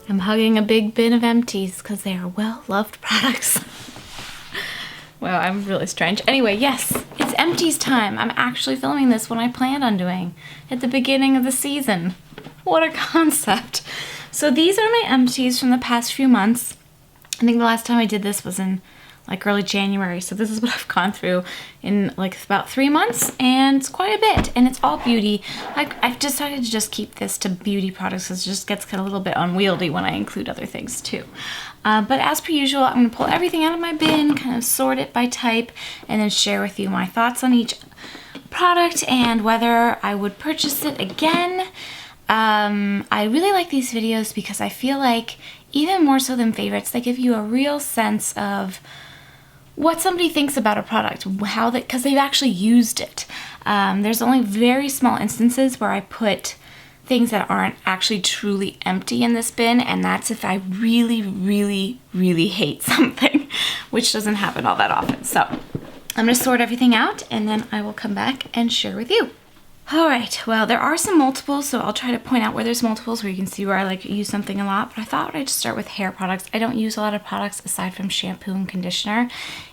I'm hugging a big bin of Empties because they are well-loved products. Wow, I'm really strange. Anyway, yes, it's Empties time. I'm actually filming this when I planned on doing at the beginning of the season. What a concept. So these are my Empties from the past few months. I think the last time I did this was in like early January. So this is what I've gone through in like about 3 months, and it's quite a bit, and it's all beauty. I've decided to just keep this to beauty products because it just gets kind of a little bit unwieldy when I include other things too. But as per usual, I'm gonna pull everything out of my bin, kind of sort it by type, and then share with you my thoughts on each product and whether I would purchase it again. I really like these videos because I feel like even more so than favorites, they give you a real sense of what somebody thinks about a product, how they, because they've actually used it. There's only very small instances where I put things that aren't actually truly empty in this bin, and that's if I really, really, really hate something, which doesn't happen all that often. So I'm gonna sort everything out and then I will come back and share with you. All right, well, there are some multiples, so I'll try to point out where there's multiples where you can see where I like use something a lot, but I thought I'd just start with hair products. I don't use a lot of products aside from shampoo and conditioner,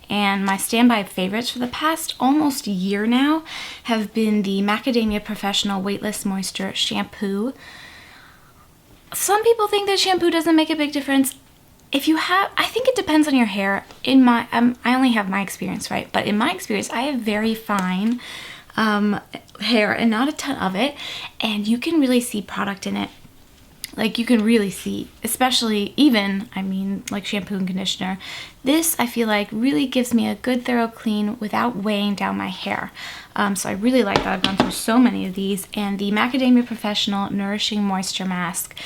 and my standby favorites for the past almost year now have been the Macadamia Professional Weightless Moisture Shampoo. Some people think that shampoo doesn't make a big difference. If you have, I think it depends on your hair. In my, I only have my experience, right? But in my experience, I have very fine hair and not a ton of it, and you can really see product in it. Like, you can really see, especially even, I mean, like shampoo and conditioner. This, I feel like, really gives me a good thorough clean without weighing down my hair. So I really like that. I've gone through so many of these. And the Macadamia Professional Nourishing Moisture Mask.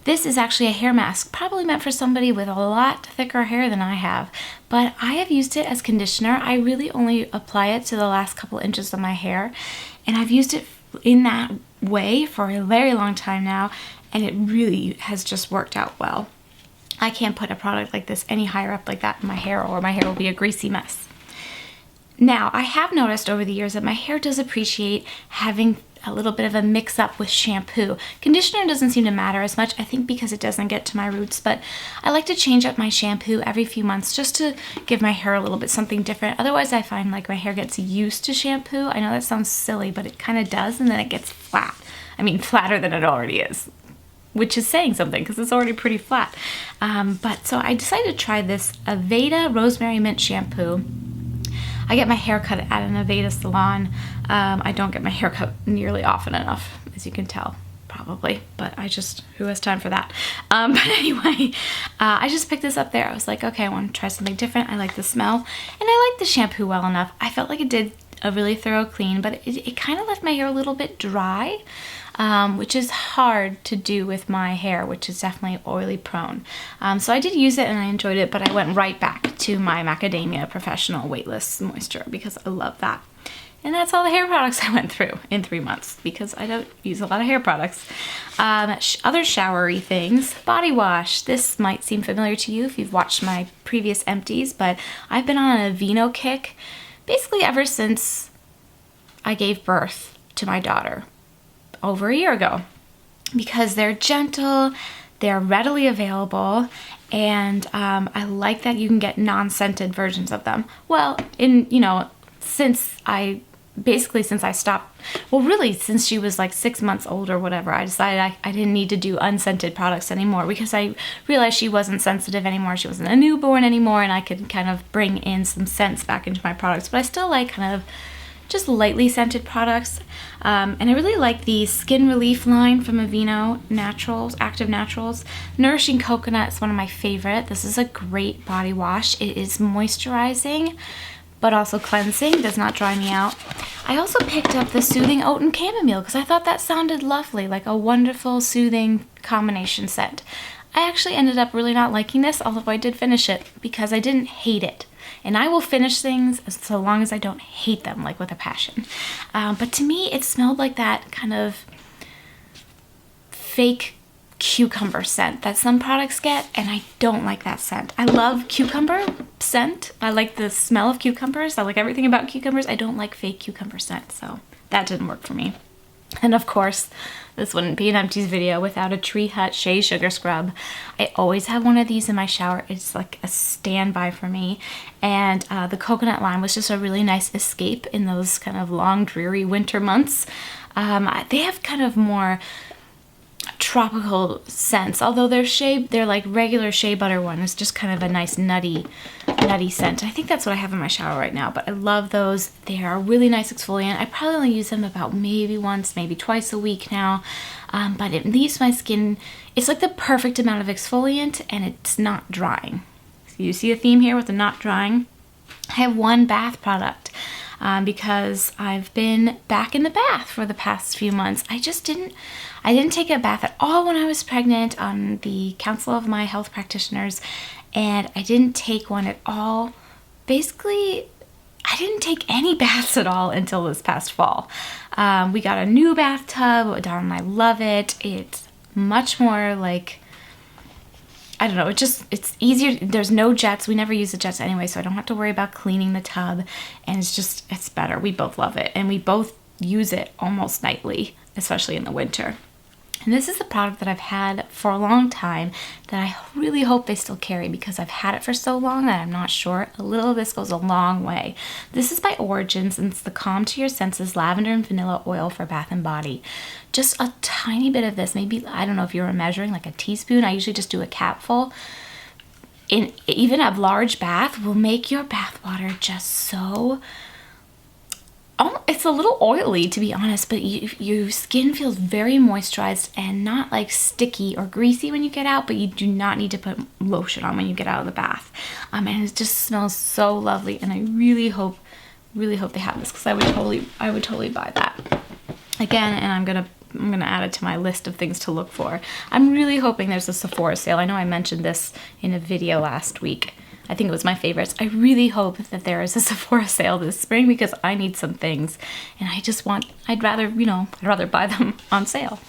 This is actually a hair mask, probably meant for somebody with a lot thicker hair than I have, but I have used it as conditioner. I really only apply it to the last couple inches of my hair, and I've used it in that way for a very long time now, and it really has just worked out well. I can't put a product like this any higher up like that in my hair, or my hair will be a greasy mess. Now, I have noticed over the years that my hair does appreciate having a little bit of a mix up with shampoo. Conditioner doesn't seem to matter as much, I think because it doesn't get to my roots, but I like to change up my shampoo every few months just to give my hair a little bit something different. Otherwise, I find like my hair gets used to shampoo. I know that sounds silly, but it kind of does, and then it gets flat. I mean, flatter than it already is, which is saying something because it's already pretty flat. But so I decided to try this Aveda Rosemary Mint Shampoo. I get my hair cut at an Aveda salon. I don't get my hair cut nearly often enough, as you can tell, probably, but who has time for that? But anyway, I just picked this up there. I was like, okay, I want to try something different. I like the smell, and I like the shampoo well enough. I felt like it did a really thorough clean, but it kind of left my hair a little bit dry, which is hard to do with my hair, which is definitely oily prone. So I did use it and I enjoyed it, but I went right back to my Macadamia Professional Weightless Moisture because I love that. And that's all the hair products I went through in 3 months because I don't use a lot of hair products. Other showery things, body wash. This might seem familiar to you if you've watched my previous Empties, but I've been on a Vino kick basically ever since I gave birth to my daughter over a year ago, because they're gentle, they're readily available, and I like that you can get non-scented versions of them. Well, since I stopped, well, really since she was like 6 months old or whatever, I decided I didn't need to do unscented products anymore because I realized she wasn't sensitive anymore. She wasn't a newborn anymore, and I could kind of bring in some scents back into my products. But I still like kind of just lightly scented products. And I really like the Skin Relief line from Aveeno Naturals, Active Naturals. Nourishing Coconut is one of my favorite. This is a great body wash. It is moisturizing, but also cleansing, does not dry me out. I also picked up the Soothing Oat and Chamomile because I thought that sounded lovely, like a wonderful soothing combination scent. I actually ended up really not liking this, although I did finish it because I didn't hate it. And I will finish things so long as I don't hate them, like with a passion. But to me, it smelled like that kind of fake cucumber scent that some products get, and I don't like that scent. I love cucumber scent. I like the smell of cucumbers. I like everything about cucumbers. I don't like fake cucumber scent, so that didn't work for me. And of course, this wouldn't be an Empties video without a Tree Hut Shea Sugar Scrub. I always have one of these in my shower. It's like a standby for me. And the coconut lime was just a really nice escape in those kind of long, dreary winter months. They have kind of more tropical scents, although they're like regular shea butter one is just kind of a nice nutty scent. I think that's what I have in my shower right now, but I love those. They are a really nice exfoliant. I probably only use them about maybe once, maybe twice a week now, but it leaves my skin, it's like the perfect amount of exfoliant, and it's not drying. So you see a theme here with the not drying. I have one bath product because I've been back in the bath for the past few months. I didn't take a bath at all when I was pregnant on the counsel of my health practitioners, and I didn't take one at all. Basically, I didn't take any baths at all until this past fall. We got a new bathtub, Don and I love it. It's much more like, I don't know, it's easier. There's no jets. We never use the jets anyway, so I don't have to worry about cleaning the tub, and it's better. We both love it, and we both use it almost nightly, especially in the winter. And this is a product that I've had for a long time that I really hope they still carry, because I've had it for so long that I'm not sure. A little of this goes a long way. This is by Origins, and it's the Calm to Your Senses Lavender and Vanilla Oil for Bath and Body. Just a tiny bit of this, maybe, I don't know if you were measuring, like a teaspoon. I usually just do a capful. Even a large bath will make your bath water just so... it's a little oily, to be honest, but your skin feels very moisturized and not like sticky or greasy when you get out, but you do not need to put lotion on when you get out of the bath. And it just smells so lovely, and I really hope they have this, because I would totally buy that. Again, and I'm gonna add it to my list of things to look for. I'm really hoping there's a Sephora sale. I know I mentioned this in a video last week. I think it was my favorites. I really hope that there is a Sephora sale this spring, because I need some things, and I'd rather buy them on sale.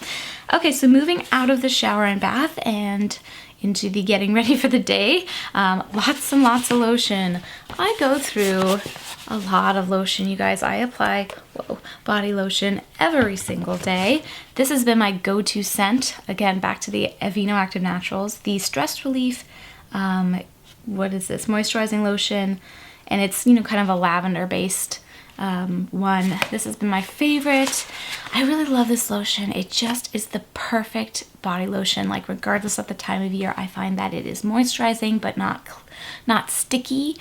Okay, so moving out of the shower and bath and into the getting ready for the day, lots and lots of lotion. I go through a lot of lotion, you guys. I apply body lotion every single day. This has been my go-to scent. Again, back to the Aveeno Active Naturals, the Stress Relief, what is this, moisturizing lotion, and it's, kind of a lavender based one. This has been my favorite. I really love this lotion. It just is the perfect body lotion. Like, regardless of the time of year, I find that it is moisturizing but not sticky,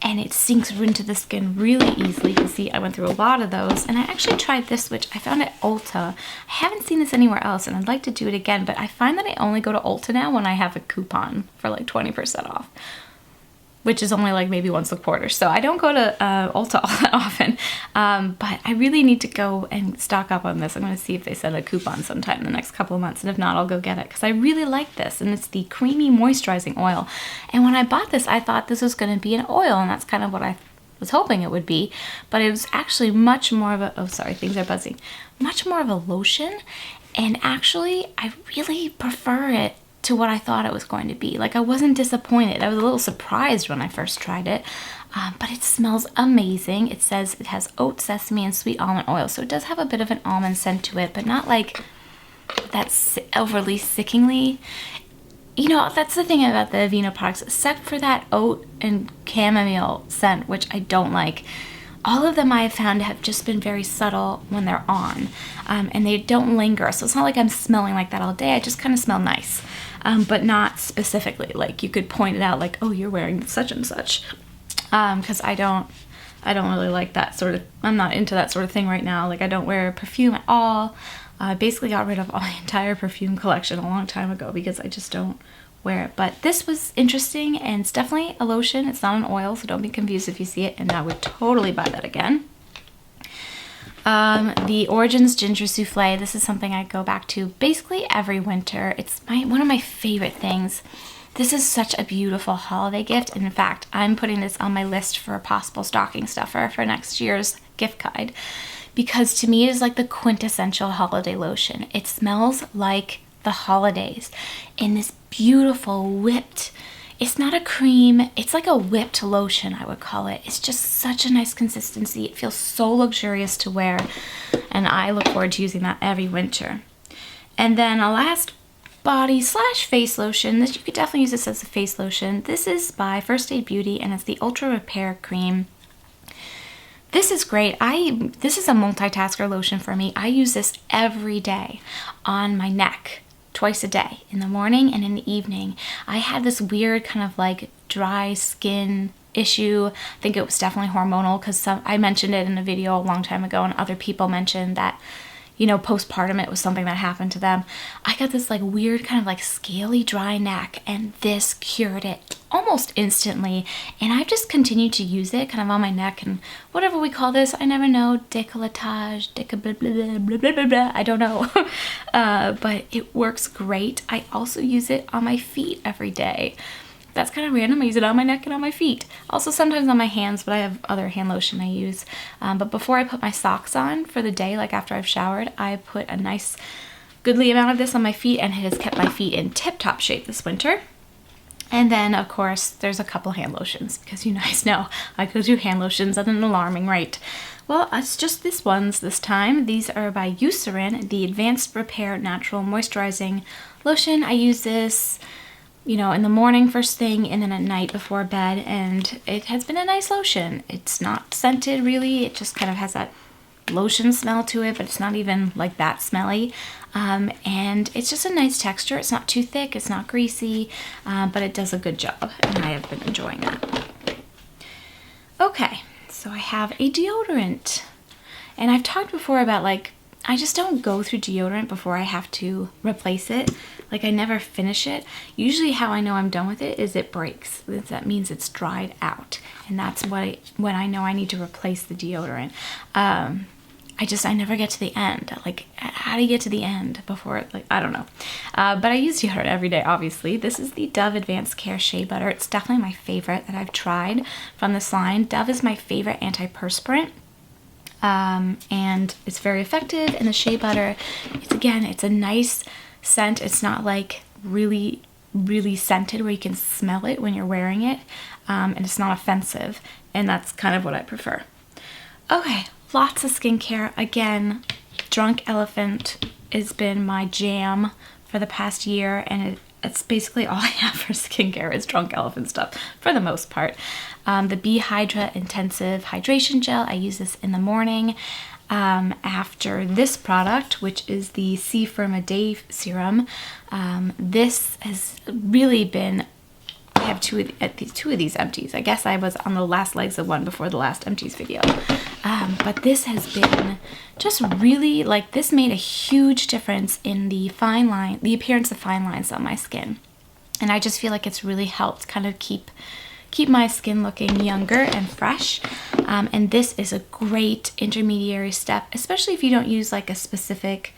and it sinks into the skin really easily. You can see I went through a lot of those, and I actually tried this, which I found at Ulta. I haven't seen this anywhere else, and I'd like to do it again, but I find that I only go to Ulta now when I have a coupon for like 20% off, which is only like maybe once a quarter. So I don't go to Ulta all that often, but I really need to go and stock up on this. I'm going to see if they send a coupon sometime in the next couple of months, and if not, I'll go get it, because I really like this, and it's the creamy moisturizing oil. And when I bought this, I thought this was going to be an oil, and that's kind of what I was hoping it would be, but it was actually much more of a, oh sorry, things are buzzing, much more of a lotion, and actually I really prefer it to what I thought it was going to be. Like, I wasn't disappointed. I was a little surprised when I first tried it, but it smells amazing. It says it has oat, sesame, and sweet almond oil, so it does have a bit of an almond scent to it, but not like that's overly sickeningly. That's the thing about the Aveeno products, except for that oat and chamomile scent, which I don't like. All of them I have found have just been very subtle when they're on, and they don't linger. So it's not like I'm smelling like that all day. I just kind of smell nice, but not specifically. Like, you could point it out, like, oh, you're wearing such and such, because I don't really like that sort of. I'm not into that sort of thing right now. Like, I don't wear perfume at all. I basically got rid of my entire perfume collection a long time ago because I just don't wear it. But this was interesting, and it's definitely a lotion. It's not an oil, so don't be confused if you see it, and I would totally buy that again. The Origins Ginger Souffle. This is something I go back to basically every winter. It's one of my favorite things. This is such a beautiful holiday gift. And in fact, I'm putting this on my list for a possible stocking stuffer for next year's gift guide, because to me it is like the quintessential holiday lotion. It smells like the holidays in this beautiful whipped, It's not a cream. It's like a whipped lotion, I would call it. It's just such a nice consistency. It feels so luxurious to wear, and I look forward to using that every winter. And then a last body/face lotion. This, you could definitely use this as a face lotion. This is by First Aid Beauty, and it's the Ultra Repair Cream. This is great. This is a multitasker lotion for me. I use this every day on my neck, twice a day, in the morning and in the evening. I had this weird kind of like dry skin issue. I think it was definitely hormonal, because I mentioned it in a video a long time ago, and other people mentioned that, you know, postpartum, it was something that happened to them. I got this like weird kind of like scaly dry neck, and this cured it almost instantly. And I've just continued to use it kind of on my neck and whatever we call this, I never know, décolletage, blah, blah, blah, blah, blah, blah, I don't know. But it works great. I also use it on my feet every day. That's kind of random. I use it on my neck and on my feet. Also sometimes on my hands, but I have other hand lotion I use. But before I put my socks on for the day, like after I've showered, I put a nice goodly amount of this on my feet, and it has kept my feet in tip-top shape this winter. And then, of course, there's a couple hand lotions, because you guys know I go do hand lotions at an alarming rate. Well, it's just this ones this time. These are by Eucerin, the Advanced Repair Natural Moisturizing Lotion. I use this, you know, in the morning first thing, and then at night before bed, and it has been a nice lotion. It's not scented really, it just kind of has that lotion smell to it, but it's not even like that smelly. And it's just a nice texture. It's not too thick, it's not greasy, but it does a good job, and I have been enjoying that. Okay, so I have a deodorant, and I've talked before about like, I just don't go through deodorant before I have to replace it. Like I never finish it. Usually how I know I'm done with it is it breaks. That means it's dried out. And that's when I know I need to replace the deodorant. I never get to the end. Like, how do you get to the end before, like, I don't know. But I use deodorant every day, obviously. This is the Dove Advanced Care Shea Butter. It's definitely my favorite that I've tried from this line. Dove is my favorite antiperspirant. And it's very effective. And the shea butter, it's a nice scent. It's not like really, really scented where you can smell it when you're wearing it. And it's not offensive. And that's kind of what I prefer. Okay, lots of skincare. Again, Drunk Elephant has been my jam for the past year, and it's basically all I have for skincare is Drunk Elephant stuff for the most part. The Be Hydra Intensive Hydration Gel, I use this in the morning after this product, which is the C Firm a Day Serum. This has really been, I have two of these Empties. I guess I was on the last legs of one before the last Empties video. But this has been just really, like, this made a huge difference in the appearance of fine lines on my skin. And I just feel like it's really helped kind of keep my skin looking younger and fresh. And this is a great intermediary step, especially if you don't use like a specific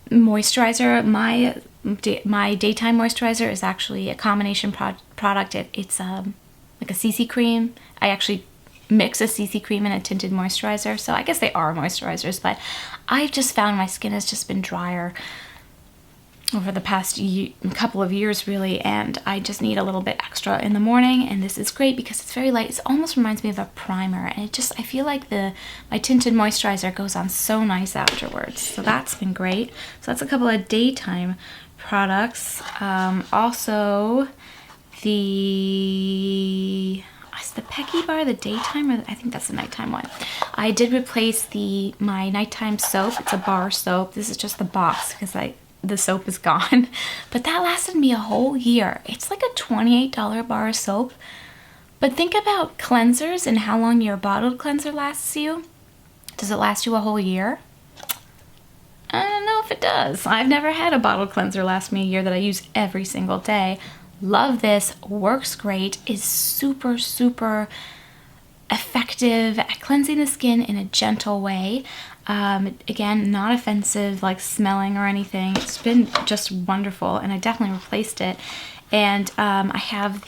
moisturizer. My daytime moisturizer is actually a combination product. It's like a CC cream. I actually mix a CC cream and a tinted moisturizer, so I guess they are moisturizers, but I've just found my skin has just been drier over the past couple of years really, and I just need a little bit extra in the morning, and this is great because it's very light. It almost reminds me of a primer, and I feel like my tinted moisturizer goes on so nice afterwards, so that's been great. So that's a couple of daytime products. Also is the Pecky Bar the daytime, or I think that's the nighttime one. I did replace my nighttime soap. It's a bar soap. This is just the box because the soap is gone, but that lasted me a whole year. It's like a $28 bar of soap, but think about cleansers and how long your bottled cleanser lasts you. Does it last you a whole year? I don't know if it does. I've never had a bottled cleanser last me a year that I use every single day. Love this, works great, is super, super effective at cleansing the skin in a gentle way. Again, not offensive, like smelling or anything. It's been just wonderful, and I definitely replaced it. And I have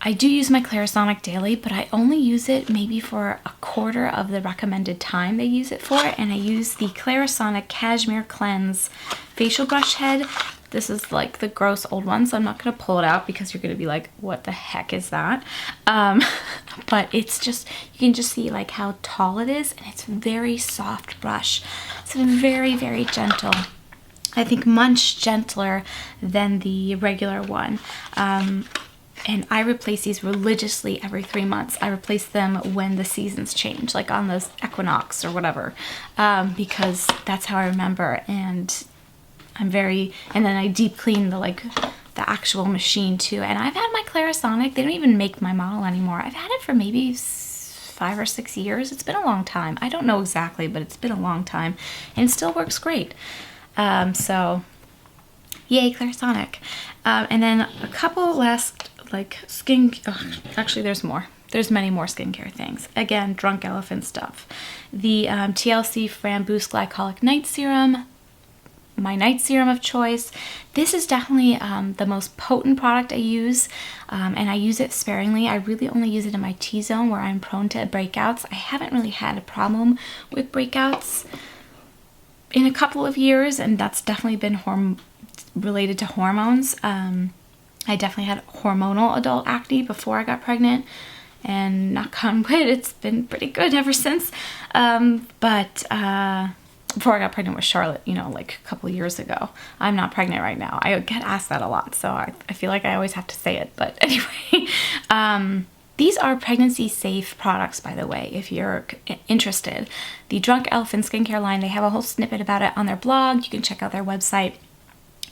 I do use my Clarisonic daily, but I only use it maybe for a quarter of the recommended time they use it for, and I use the Clarisonic Cashmere Cleanse Facial Brush Head. This is like the gross old one, so I'm not going to pull it out because you're going to be like, what the heck is that? But it's just, you can just see like how tall it is, and it's very soft brush. It's very, very gentle. I think much gentler than the regular one. And I replace these religiously every 3 months. I replace them when the seasons change, like on the equinox or whatever, because that's how I remember. And and then I deep clean the actual machine too. And I've had my Clarisonic. They don't even make my model anymore. I've had it for maybe 5 or 6 years. It's been a long time. I don't know exactly, but it's been a long time, and it still works great. So yay, Clarisonic. And then a couple last actually there's more. There's many more skincare things. Again, Drunk Elephant stuff. The TLC Framboos Glycolic Night Serum, my night serum of choice. This is definitely the most potent product I use, and I use it sparingly. I really only use it in my T-zone where I'm prone to breakouts. I haven't really had a problem with breakouts in a couple of years, and that's definitely been related to hormones. I definitely had hormonal adult acne before I got pregnant, and knock on wood, it's been pretty good ever since. But before I got pregnant with Charlotte, you know, like a couple of years ago. I'm not pregnant right now. I get asked that a lot, so I feel like I always have to say it. But anyway, these are pregnancy safe products, by the way, if you're interested. The Drunk Elephant skincare line, they have a whole snippet about it on their blog. You can check out their website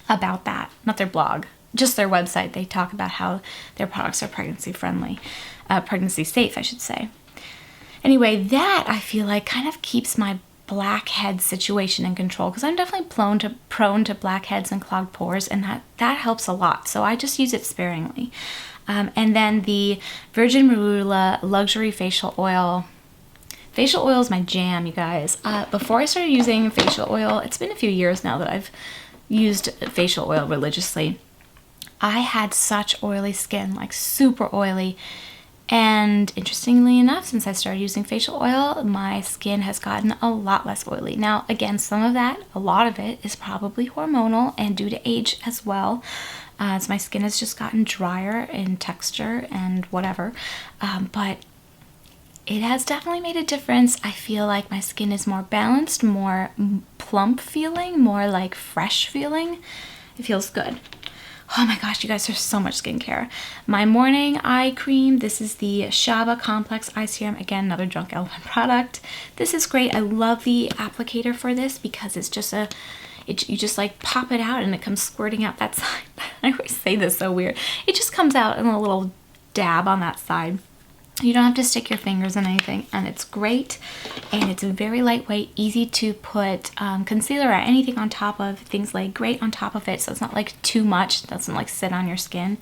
about that. Not their blog, just their website. They talk about how their products are pregnancy friendly, pregnancy safe, I should say. Anyway, that I feel like kind of keeps my blackhead situation in control, because I'm definitely prone to blackheads and clogged pores, and that helps a lot. So I just use it sparingly. And then the Virgin Marula Luxury Facial Oil. Facial oil is my jam, you guys. Before I started using facial oil, it's been a few years now that I've used facial oil religiously. I had such oily skin, like super oily. And interestingly enough, since I started using facial oil, my skin has gotten a lot less oily. Now, again, some of that, a lot of it, is probably hormonal and due to age as well. So my skin has just gotten drier in texture and whatever. But it has definitely made a difference. I feel like my skin is more balanced, more plump feeling, more like fresh feeling. It feels good. Oh my gosh, you guys, there's so much skincare. My morning eye cream, this is the Shaba Complex Eye Serum. Again, another Drunk Elephant product. This is great. I love the applicator for this because it's just you just like pop it out and it comes squirting out that side. I always say this so weird. It just comes out in a little dab on that side. You don't have to stick your fingers in anything, and it's great, and it's very lightweight, easy to put concealer or anything on top of. Things lay great on top of it, so it's not like too much. It doesn't like sit on your skin.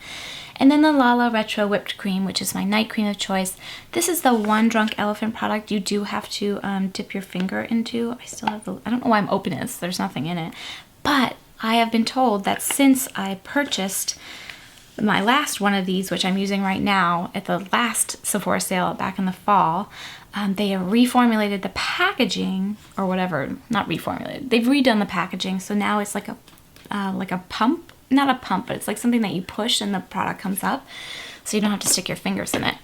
And then the Lala Retro Whipped Cream, which is my night cream of choice. This is the one Drunk Elephant product you do have to dip your finger into. I don't know why I'm opening this. There's nothing in it. But I have been told that since I purchased my last one of these, which I'm using right now, at the last Sephora sale back in the fall, they have reformulated the packaging, or whatever, not reformulated. They've redone the packaging, so now it's like a pump, not a pump, but it's like something that you push and the product comes up, so you don't have to stick your fingers in it.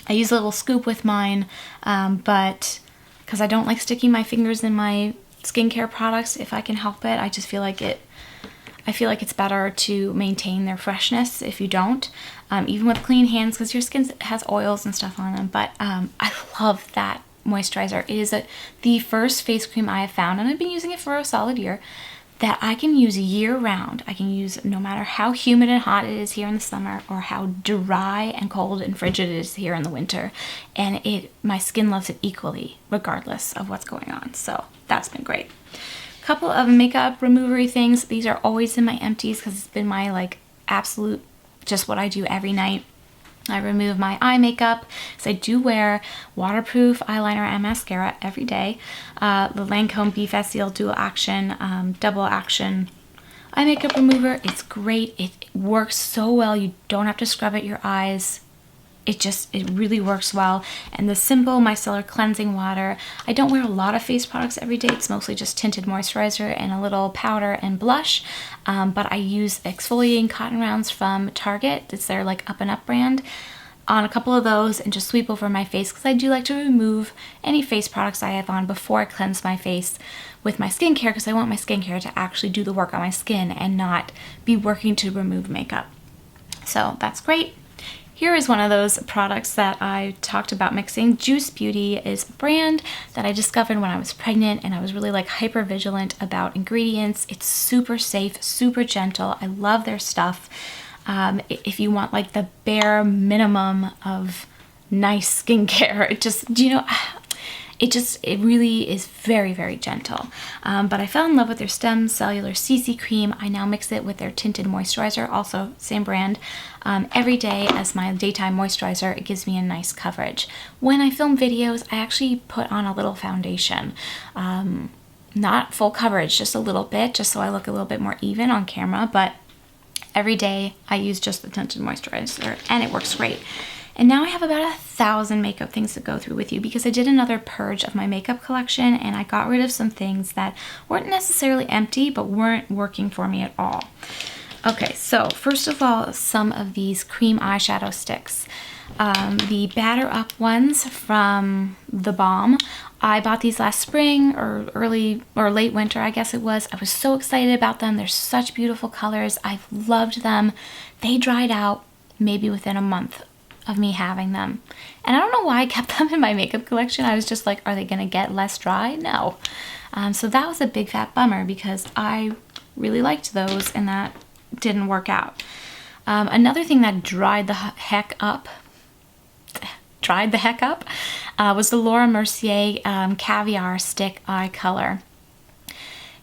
I use a little scoop with mine, but because I don't like sticking my fingers in my skincare products if I can help it. I just feel like it's better to maintain their freshness if you don't, even with clean hands, because your skin has oils and stuff on them. But I love that moisturizer. It is the first face cream I have found, and I've been using it for a solid year, that I can use year round. I can use no matter how humid and hot it is here in the summer, or how dry and cold and frigid it is here in the winter, and my skin loves it equally regardless of what's going on. So that's been great. Couple of makeup removery things. These are always in my Empties because it's been my like absolute, just what I do every night. I remove my eye makeup, so I do wear waterproof eyeliner and mascara every day. The Lancome Beef Seal Dual Action, Double Action eye makeup remover. It's great. It works so well. You don't have to scrub at your eyes it really works well. And the simple micellar cleansing water, I don't wear a lot of face products every day. It's mostly just tinted moisturizer and a little powder and blush. But I use exfoliating cotton rounds from Target. It's their like Up and Up brand, on a couple of those, and just sweep over my face, because I do like to remove any face products I have on before I cleanse my face with my skincare, because I want my skincare to actually do the work on my skin and not be working to remove makeup. So that's great. Here is one of those products that I talked about mixing. Juice Beauty is a brand that I discovered when I was pregnant, and I was really like hyper vigilant about ingredients. It's super safe, super gentle. I love their stuff. If you want like the bare minimum of nice skincare, it really is very, very gentle. But I fell in love with their Stem Cellular CC Cream. I now mix it with their tinted moisturizer, also same brand, every day as my daytime moisturizer. It gives me a nice coverage. When I film videos, I actually put on a little foundation. Not full coverage, just a little bit, just so I look a little bit more even on camera, but every day I use just the tinted moisturizer, and it works great. And now I have about 1,000 makeup things to go through with you, because I did another purge of my makeup collection, and I got rid of some things that weren't necessarily empty but weren't working for me at all. Okay, so first of all, some of these cream eyeshadow sticks. The Batter Up ones from The Balm. I bought these last spring or early or late winter, I guess it was. I was so excited about them. They're such beautiful colors. I've loved them. They dried out maybe within a month of me having them. And I don't know why I kept them in my makeup collection. I was just like, are they gonna get less dry? No. So that was a big fat bummer, because I really liked those and that didn't work out. Another thing that dried the heck up was the Laura Mercier Caviar Stick Eye Color.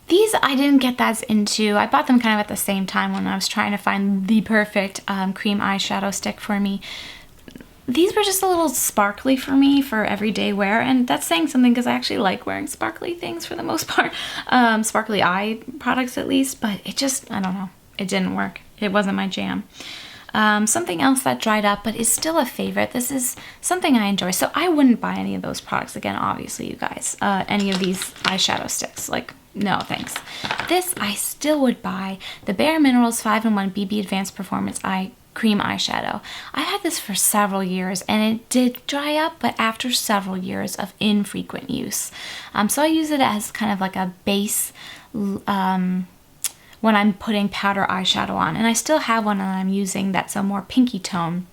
These I didn't get that into. I bought them kind of at the same time when I was trying to find the perfect cream eyeshadow stick for me. These were just a little sparkly for me for everyday wear, and that's saying something, because I actually like wearing sparkly things for the most part. Sparkly eye products at least, but it just, I don't know, it didn't work. It wasn't my jam. Something else that dried up but is still a favorite. This is something I enjoy. So I wouldn't buy any of those products again, obviously, you guys. Any of these eyeshadow sticks. Like, no thanks. This I still would buy. The Bare Minerals 5-in-1 BB Advanced Performance Eye Cream Eyeshadow. I had this for several years, and it did dry up, but after several years of infrequent use. So I use it as kind of like a base when I'm putting powder eyeshadow on. And I still have one that I'm using that's a more pinky tone.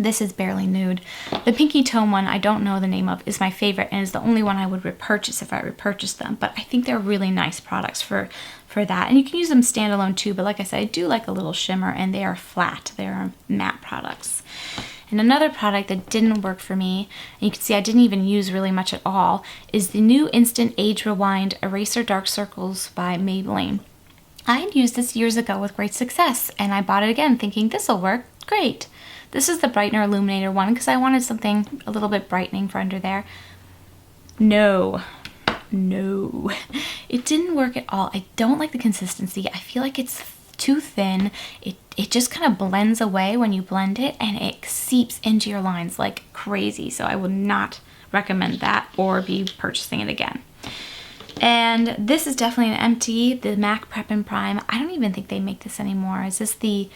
This is Barely Nude. The pinky tone one, I don't know the name of, is my favorite, and is the only one I would repurchase if I repurchased them. But I think they're really nice products for that. And you can use them standalone too, but like I said, I do like a little shimmer, and they are flat. They are matte products. And another product that didn't work for me, and you can see I didn't even use really much at all, is the new Instant Age Rewind Eraser Dark Circles by Maybelline. I had used this years ago with great success, and I bought it again thinking this'll work great. This is the Brightener Illuminator one, because I wanted something a little bit brightening for under there. No, it didn't work at all. I don't like the consistency. I feel like it's too thin. It just kind of blends away when you blend it, and it seeps into your lines like crazy. So I would not recommend that or be purchasing it again. And this is definitely an empty, the MAC Prep and Prime. I don't even think they make this anymore. Is this the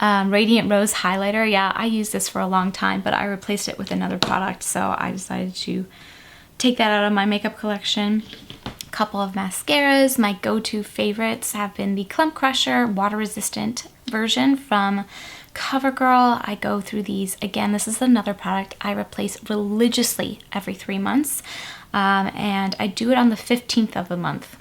Radiant Rose Highlighter? Yeah, I used this for a long time, but I replaced it with another product, so I decided to take that out of my makeup collection. A couple of mascaras. My go-to favorites have been the Clump Crusher Water Resistant version from CoverGirl. I go through these. Again, this is another product I replace religiously every 3 months. And I do it on the 15th of the month.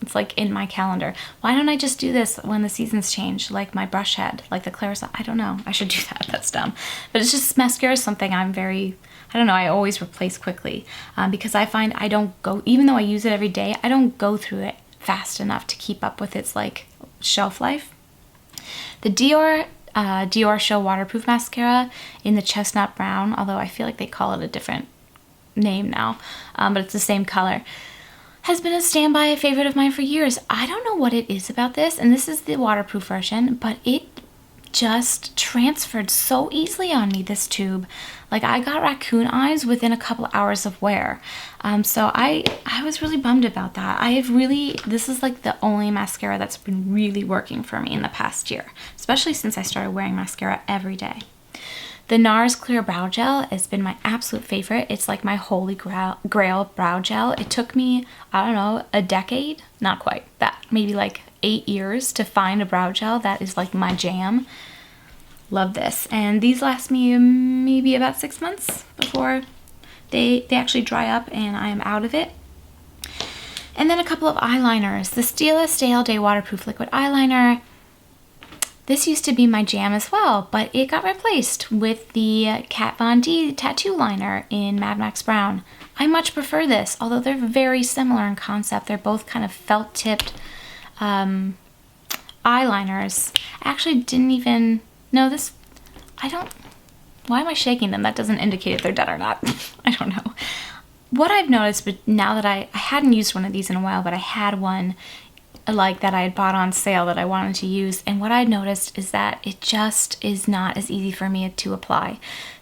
It's like in my calendar. Why don't I just do this when the seasons change, like my brush head, like the Claire's? I don't know. I should do that. That's dumb. But it's just, mascara is something I'm very, I don't know, I always replace quickly because I find I don't go, even though I use it every day, I don't go through it fast enough to keep up with its like shelf life. The Dior Show Waterproof Mascara in the Chestnut Brown, although I feel like they call it a different name now, but it's the same color, has been a standby favorite of mine for years. I don't know what it is about this, and this is the waterproof version, but it just transferred so easily on me, this tube. Like, I got raccoon eyes within a couple hours of wear. So I was really bummed about that. This is like the only mascara that's been really working for me in the past year, especially since I started wearing mascara every day. The NARS Clear Brow Gel has been my absolute favorite. It's like my holy grail brow gel. It took me, I don't know, a decade, not quite that, maybe like 8 years to find a brow gel that is like my jam. Love this. And these last me maybe about 6 months before they actually dry up and I am out of it. And then a couple of eyeliners. The Stila Stay All Day Waterproof Liquid Eyeliner. This used to be my jam as well, but it got replaced with the Kat Von D Tattoo Liner in Mad Max Brown. I much prefer this, although they're very similar in concept. They're both kind of felt-tipped eyeliners. I actually didn't even know this. Why am I shaking them? That doesn't indicate if they're done or not. I don't know. What I've noticed, but now that I hadn't used one of these in a while, but I had one like that I had bought on sale that I wanted to use, and what I noticed is that it just is not as easy for me to apply.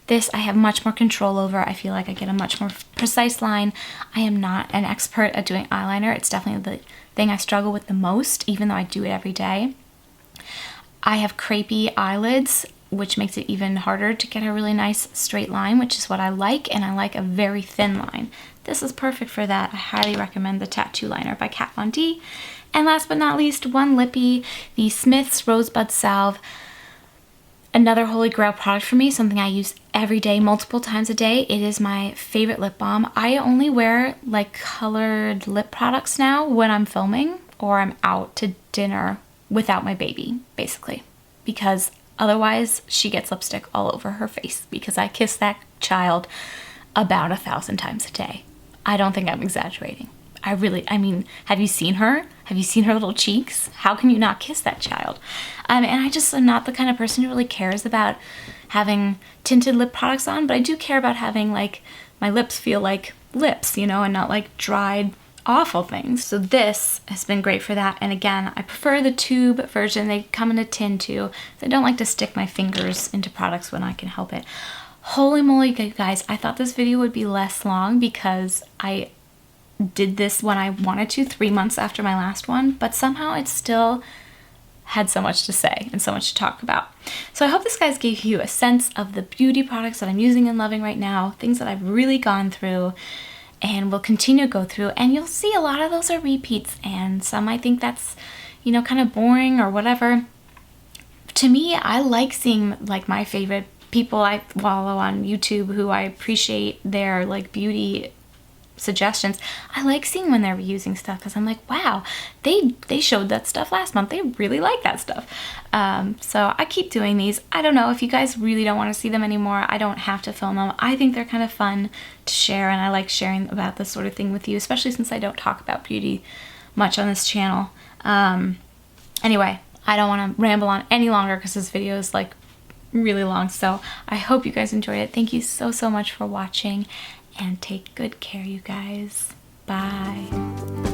This I have much more control over. I feel like I get a much more precise line. I am not an expert at doing eyeliner. It's definitely the thing I struggle with the most, even though I do it every day. I have crepey eyelids, which makes it even harder to get a really nice straight line, which is what I like, and I like a very thin line. This is perfect for that. I highly recommend the Tattoo Liner by Kat Von D. And last but not least, one lippy, the Smith's Rosebud Salve. Another holy grail product for me, something I use every day, multiple times a day. It is my favorite lip balm. I only wear like colored lip products now when I'm filming or I'm out to dinner without my baby, basically, because otherwise she gets lipstick all over her face because I kiss that child about 1,000 times a day. I don't think I'm exaggerating. I mean, have you seen her? Have you seen her little cheeks? How can you not kiss that child? And I just am not the kind of person who really cares about having tinted lip products on, but I do care about having like my lips feel like lips, you know, and not like dried awful things. So this has been great for that. And again, I prefer the tube version. They come in a tin too. I don't like to stick my fingers into products when I can help it. Holy moly, guys, I thought this video would be less long because I did this when I wanted to 3 months after my last one, but somehow it still had so much to say and so much to talk about. So I hope this guys gave you a sense of the beauty products that I'm using and loving right now, things that I've really gone through and will continue to go through, and you'll see a lot of those are repeats, and some I think that's, you know, kind of boring or whatever. To me, I like seeing like my favorite people I follow on YouTube who I appreciate their like beauty suggestions. I like seeing when they're reusing stuff because I'm like, wow, they showed that stuff last month. They really like that stuff. So I keep doing these. I don't know if you guys really don't want to see them anymore. I don't have to film them. I think they're kind of fun to share, and I like sharing about this sort of thing with you, especially since I don't talk about beauty much on this channel. Anyway, I don't want to ramble on any longer because this video is like really long. So I hope you guys enjoyed it. Thank you so much for watching. And take good care, you guys. Bye.